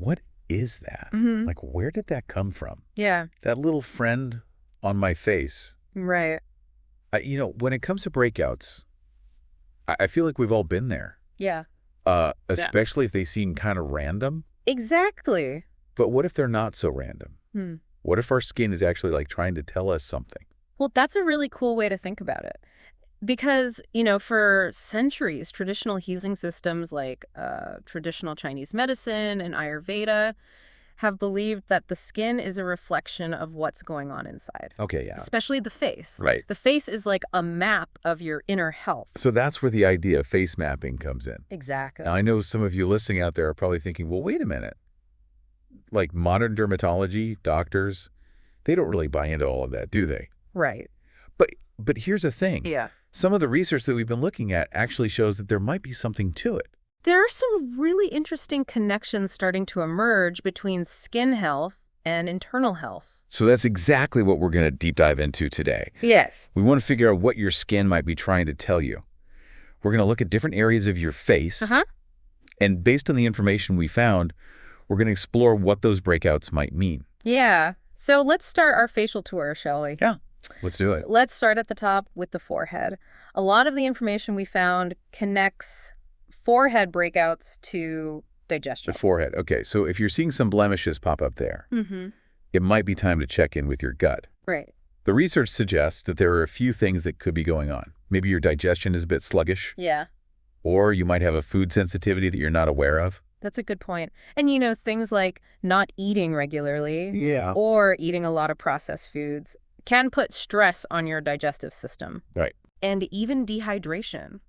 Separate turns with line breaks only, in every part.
what is that?
Hmm.
Like, where did that come from?
Yeah,
That little friend on my face.
right.
When it comes to breakouts, I feel like we've all been there,
Yeah. Yeah.
especially if they seem kind of random.
Exactly.
But what if they're not so random?
Hmm.
What if our skin is actually like trying to tell us something?
Well, that's a really cool way to think about it. Because, for centuries, traditional healing systems like traditional Chinese medicine and Ayurveda have believed that the skin is a reflection of what's going on inside,
Okay, yeah.
especially the face.
Right.
The face is like a map of your inner health.
So that's where the idea of face mapping comes in.
Exactly.
Now, I know some of you listening out there are probably thinking, well, wait a minute. Like modern dermatology, doctors, they don't really buy into all of that, do they?
Right.
But here's the thing.
Yeah.
Some of the research that we've been looking at actually shows that there might be something to it.
There are some really interesting connections starting to emerge between skin health and internal health.
So that's exactly what we're going to deep dive into today.
Yes.
We want to figure out what your skin might be trying to tell you. We're going to look at different areas of your face,
Uh-huh.
and based on the information we found, we're going to explore what those breakouts might mean.
Yeah. So let's start our facial tour, shall we?
Yeah, let's do it.
Let's start at the top with the forehead. A lot of the information we found connects forehead breakouts to digestion.
The forehead. Okay, so if you're seeing some blemishes pop up there,
Mm-hmm.
it might be time to check in with your gut.
Right.
The research suggests that there are a few things that could be going on. Maybe your digestion is a bit sluggish,
Yeah,
or you might have a food sensitivity that you're not aware of.
that's a good point. And things like not eating regularly
Yeah.
or eating a lot of processed foods can put stress on your digestive system.
Right.
And even dehydration.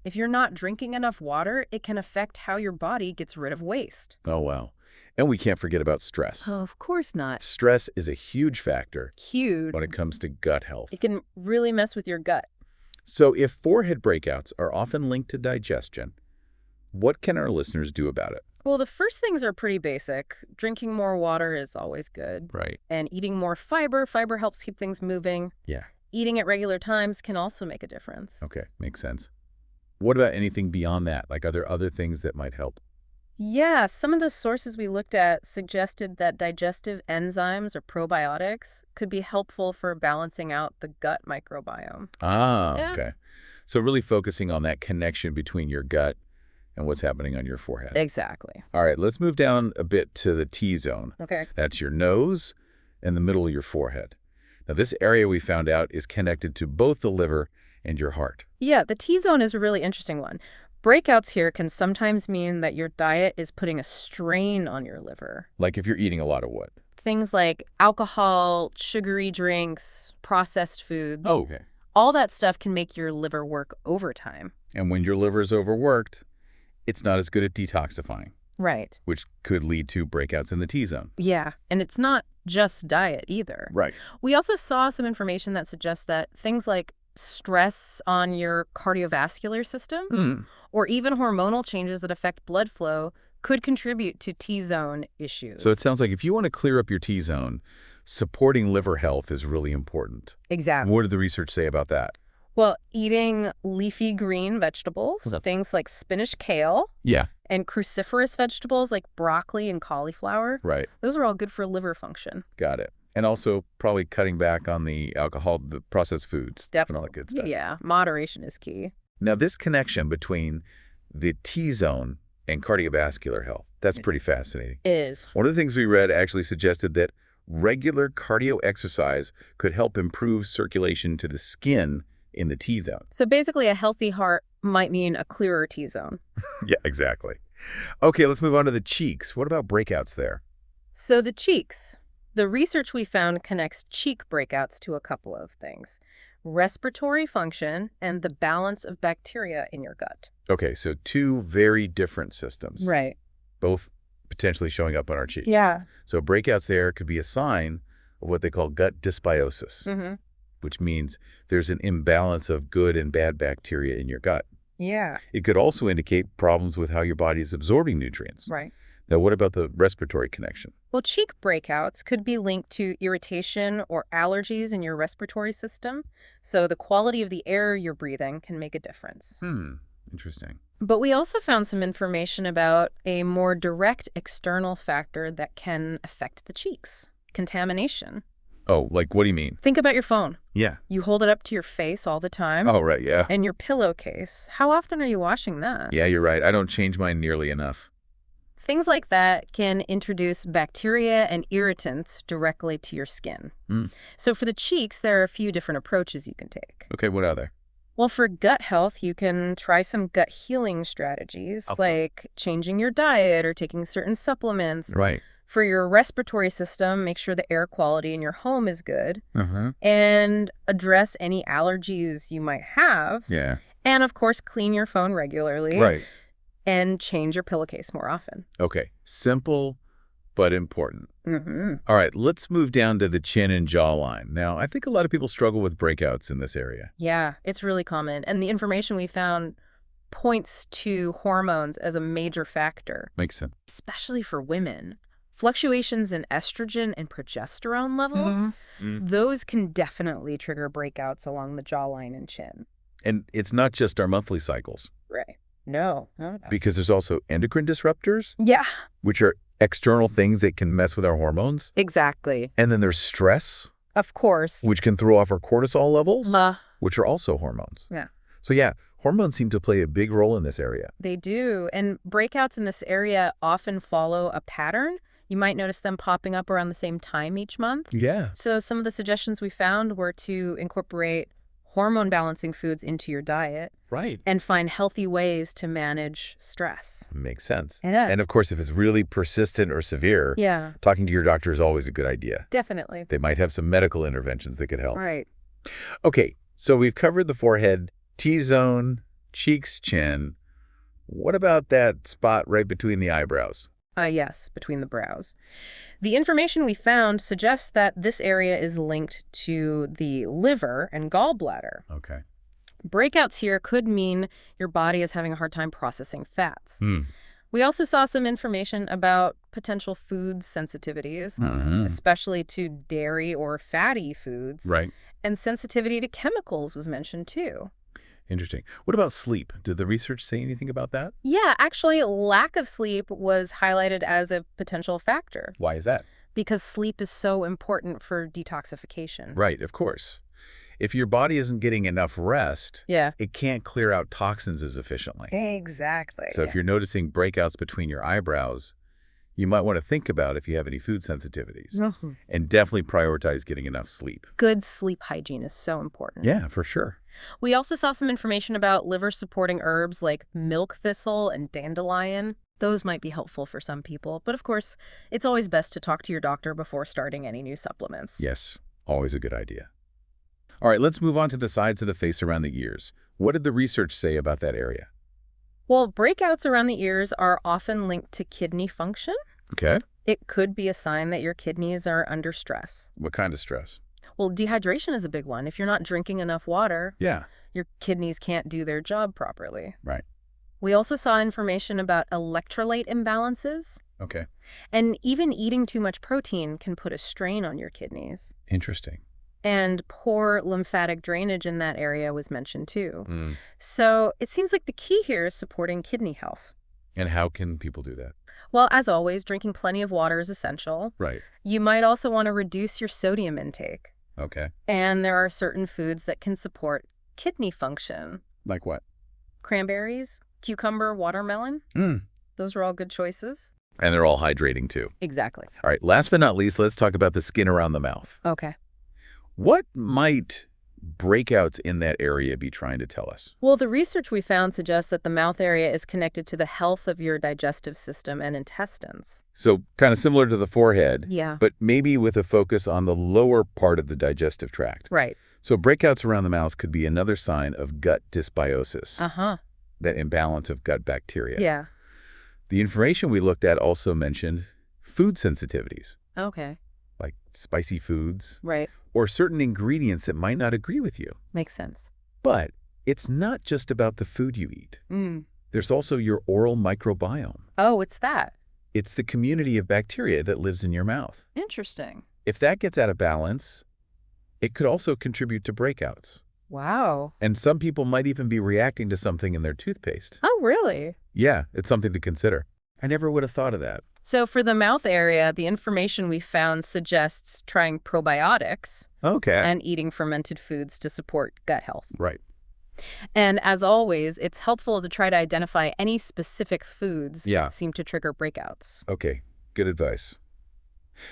If you're not drinking enough water, it can affect how your body gets rid of waste.
Oh, wow. And we can't forget about stress.
Oh, of course not.
Stress is a huge factor
Huge.
when it comes to gut health.
It can really mess with your gut.
So if forehead breakouts are often linked to digestion, what can our listeners do about it?
Well, the first things are pretty basic. Drinking more water is always good.
Right.
And eating more fiber. Fiber helps keep things moving.
Yeah.
Eating at regular times can also make a difference.
Okay. Makes sense. What about anything beyond that? Like, are there other things that might help?
Yeah, some of the sources we looked at suggested that digestive enzymes or probiotics could be helpful for balancing out the gut microbiome.
Ah,
Yeah.
okay. So really focusing on that connection between your gut and what's happening on your forehead.
Exactly.
All right, let's move down a bit to the T-zone.
Okay.
That's your nose and the middle of your forehead. Now, this area we found out is connected to both the liver and your heart.
Yeah, the T-zone is a really interesting one. Breakouts here can sometimes mean that your diet is putting a strain on your liver.
Like if you're eating a lot of what?
Things like alcohol, sugary drinks, processed foods.
Oh, okay.
All that stuff can make your liver work overtime.
And when your liver is overworked, it's not as good at detoxifying,
Right.
which could lead to breakouts in the T-zone.
Yeah, and it's not just diet either.
Right.
We also saw some information that suggests that things like stress on your cardiovascular system or even hormonal changes that affect blood flow could contribute to T-zone issues.
So it sounds like if you want to clear up your T-zone, supporting liver health is really important.
Exactly.
What did the research say about that?
Well, eating leafy green vegetables, things like spinach, kale,
Yeah.
and cruciferous vegetables like broccoli and cauliflower,
Right.
those are all good for liver function.
Got it. And also probably cutting back on the alcohol, the processed foods, and all that good stuff.
Yeah, moderation is key.
Now, this connection between the T-zone and cardiovascular health, that's pretty fascinating.
It is.
One of the things we read actually suggested that regular cardio exercise could help improve circulation to the skin in the T-zone.
So basically, a healthy heart might mean a clearer T-zone.
Yeah, exactly. Okay, let's move on to the cheeks. What about breakouts there?
So the cheeks. The research we found connects cheek breakouts to a couple of things: respiratory function and the balance of bacteria in your gut.
Okay, so two very different systems.
Right.
Both potentially showing up on our cheeks.
Yeah.
So breakouts there could be a sign of what they call gut dysbiosis,
Mm-hmm.
which means there's an imbalance of good and bad bacteria in your gut.
Yeah.
It could also indicate problems with how your body is absorbing nutrients.
Right.
Now, what about the respiratory connection?
Well, cheek breakouts could be linked to irritation or allergies in your respiratory system. So the quality of the air you're breathing can make a difference.
Interesting.
But we also found some information about a more direct external factor that can affect the cheeks: contamination.
Oh, like what do you mean?
Think about your phone.
Yeah.
You hold it up to your face all the time.
Oh, right, yeah.
And your pillowcase. How often are you washing that?
Yeah, you're right. I don't change mine nearly enough.
Things like that can introduce bacteria and irritants directly to your skin.
Mm.
So for the cheeks, there are a few different approaches you can take.
Okay, what are there?
Well, for gut health, you can try some gut healing strategies, like changing your diet or taking certain supplements.
Right.
For your respiratory system, make sure the air quality in your home is good,
Uh-huh.
and address any allergies you might have.
Yeah.
And of course, clean your phone regularly.
Right.
And change your pillowcase more often.
Okay. Simple, but important.
Mm-hmm.
All right, let's move down to the chin and jawline. Now, I think a lot of people struggle with breakouts in this area.
Yeah, it's really common. And the information we found points to hormones as a major factor,
Makes sense.
especially for women. Fluctuations in estrogen and progesterone levels, those can definitely trigger breakouts along the jawline and chin.
And it's not just our monthly cycles,
Right. No.
because there's also endocrine disruptors,
Yeah,
which are external things that can mess with our hormones.
exactly.
And then there's stress,
Of course.
which can throw off our cortisol levels,
Uh,
which are also hormones.
yeah.
So yeah, hormones seem to play a big role in this area.
They do. And breakouts in this area often follow a pattern. You might notice them popping up around the same time each month.
Yeah.
So some of the suggestions we found were to incorporate hormone balancing foods into your diet
Right.
and find healthy ways to manage stress.
Makes sense.
Yeah.
And of course, if it's really persistent or severe,
Yeah,
talking to your doctor is always a good idea.
definitely.
They might have some medical interventions that could help.
Right.
Okay, so we've covered the forehead, T-zone, cheeks, chin. What about that spot right between the eyebrows?
Yes, between the brows. The information we found suggests that this area is linked to the liver and gallbladder.
Okay.
Breakouts here could mean your body is having a hard time processing fats.
Hmm.
We also saw some information about potential food sensitivities, especially to dairy or fatty foods.
Right.
And sensitivity to chemicals was mentioned too.
Interesting. What about sleep? Did the research say anything about that?
Yeah, actually, lack of sleep was highlighted as a potential factor
Why is that?
because sleep is so important for detoxification.
Right, of course. If your body isn't getting enough rest,
Yeah.
it can't clear out toxins as efficiently.
Exactly.
So if you're noticing breakouts between your eyebrows, you might want to think about if you have any food sensitivities. And definitely prioritize getting enough sleep.
Good sleep hygiene is so important.
Yeah, for sure.
We also saw some information about liver-supporting herbs like milk thistle and dandelion. Those might be helpful for some people, but of course, it's always best to talk to your doctor before starting any new supplements.
Yes, always a good idea. All right, let's move on to the sides of the face around the ears. What did the research say about that area?
Well, breakouts around the ears are often linked to kidney function.
Okay.
It could be a sign that your kidneys are under stress.
What kind of stress?
Well, dehydration is a big one. If you're not drinking enough water,
Yeah.
your kidneys can't do their job properly.
Right.
We also saw information about electrolyte imbalances.
Okay.
And even eating too much protein can put a strain on your kidneys.
Interesting.
And poor lymphatic drainage in that area was mentioned too.
Mm.
So it seems like the key here is supporting kidney health.
And how can people do that?
Well, as always, drinking plenty of water is essential.
Right.
You might also want to reduce your sodium intake.
Okay.
And there are certain foods that can support kidney function.
Like what?
Cranberries, cucumber, watermelon. Those are all good choices.
And they're all hydrating too.
Exactly.
All right, last but not least, let's talk about the skin around the mouth.
Okay.
What might breakouts in that area be trying to tell us?
Well, the research we found suggests that the mouth area is connected to the health of your digestive system and intestines.
So kind of similar to the forehead,
Yeah.
but maybe with a focus on the lower part of the digestive tract.
Right.
So breakouts around the mouth could be another sign of gut dysbiosis,
Uh-huh.
that imbalance of gut bacteria.
Yeah.
The information we looked at also mentioned food sensitivities,
Okay.
like spicy foods
Right.
or certain ingredients that might not agree with you.
Makes sense.
But it's not just about the food you eat. There's also your oral microbiome.
Oh, what's that?
It's the community of bacteria that lives in your mouth.
Interesting.
If that gets out of balance, it could also contribute to breakouts.
Wow.
And some people might even be reacting to something in their toothpaste.
Oh, really?
Yeah, it's something to consider. I never would have thought of that.
So for the mouth area, the information we found suggests trying probiotics
Okay.
and eating fermented foods to support gut health.
Right.
And as always, it's helpful to try to identify any specific foods
Yeah.
that seem to trigger breakouts.
Okay, good advice.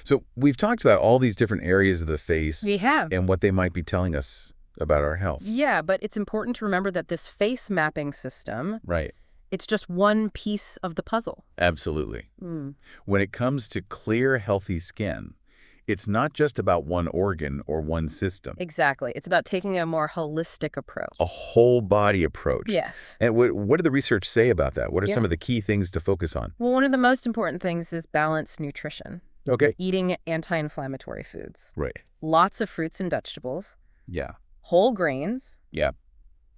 So we've talked about all these different areas of the face
We have.
and what they might be telling us about our health.
Yeah, but it's important to remember that this face mapping system,
Right.
it's just one piece of the puzzle.
Absolutely.
Mm.
When it comes to clear, healthy skin, it's not just about one organ or one system.
Exactly. It's about taking a more holistic approach.
A whole body approach.
Yes.
And what did the research say about that? What are
Yeah.
some of the key things to focus on?
Well, one of the most important things is balanced nutrition.
Okay.
Eating anti-inflammatory foods.
Right.
Lots of fruits and vegetables,
Yeah.
whole grains,
Yeah.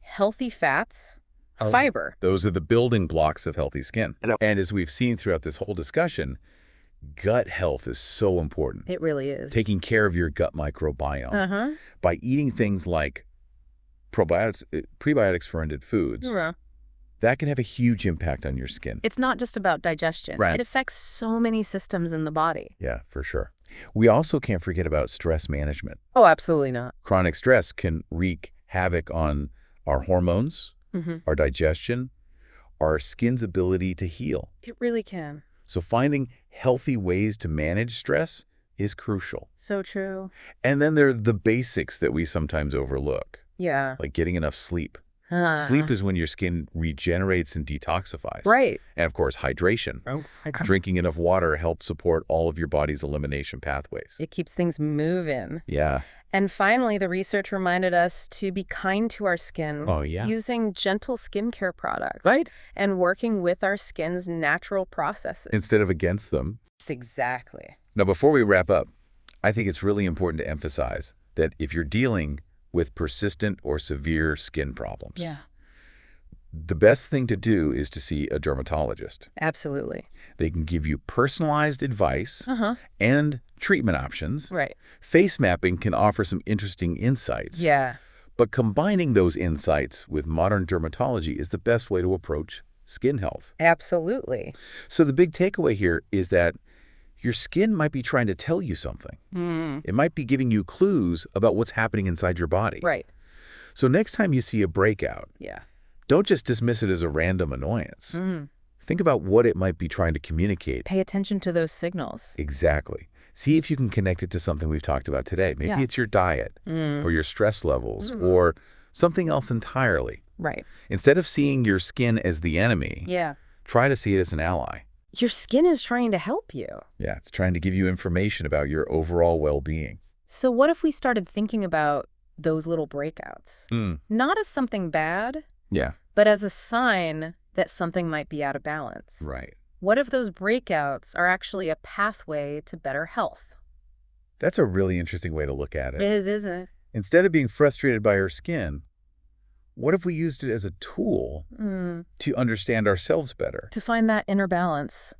healthy fats,
Oh.
fiber.
Those are the building blocks of healthy skin.
I know.
And as we've seen throughout this whole discussion, gut health is so important.
It really is.
Taking care of your gut microbiome
Uh-huh.
by eating things like prebiotics fermented foods,
Yeah.
that can have a huge impact on your skin.
It's not just about digestion.
Right.
It affects so many systems in the body.
Yeah, for sure. We also can't forget about stress management.
Oh, absolutely not.
Chronic stress can wreak havoc on our hormones,
Mm-hmm.
our digestion, our skin's ability to heal.
It really can.
So finding healthy ways to manage stress is crucial.
So true.
And then there are the basics that we sometimes overlook,
Yeah.
like getting enough sleep.
Uh,
Sleep is when your skin regenerates and detoxifies.
Right.
And of course, hydration.
Oh,
Drinking enough water helps support all of your body's elimination pathways.
it keeps things moving.
Yeah.
And finally, the research reminded us to be kind to our skin.
Oh, yeah.
Using gentle skincare products.
Right?
And working with our skin's natural processes.
Instead of against them.
Exactly.
Now, before we wrap up, I think it's really important to emphasize that if you're dealing with persistent or severe skin problems,
Yeah.
the best thing to do is to see a dermatologist.
Absolutely.
They can give you personalized advice
Uh-huh.
and treatment options.
Right.
Face mapping can offer some interesting insights.
Yeah.
But combining those insights with modern dermatology is the best way to approach skin health.
Absolutely.
So the big takeaway here is that your skin might be trying to tell you something.
Mm.
It might be giving you clues about what's happening inside your body.
Right.
So next time you see a breakout,
Yeah.
don't just dismiss it as a random annoyance.
Mm.
Think about what it might be trying to communicate.
Pay attention to those signals.
Exactly. See if you can connect it to something we've talked about today. Maybe
Yeah.
it's your diet or your stress levels or something else entirely.
Right.
Instead of seeing your skin as the enemy,
Yeah.
try to see it as an ally.
Your skin is trying to help you.
Yeah, it's trying to give you information about your overall well-being.
So what if we started thinking about those little breakouts? Not as something bad,
Yeah,
but as a sign that something might be out of balance.
right.
What if those breakouts are actually a pathway to better health?
That's a really interesting way to look at
It
it.
is, isn't it?
Instead of being frustrated by our skin, what if we used it as a tool
Mm.
to understand ourselves better?
To find that inner balance.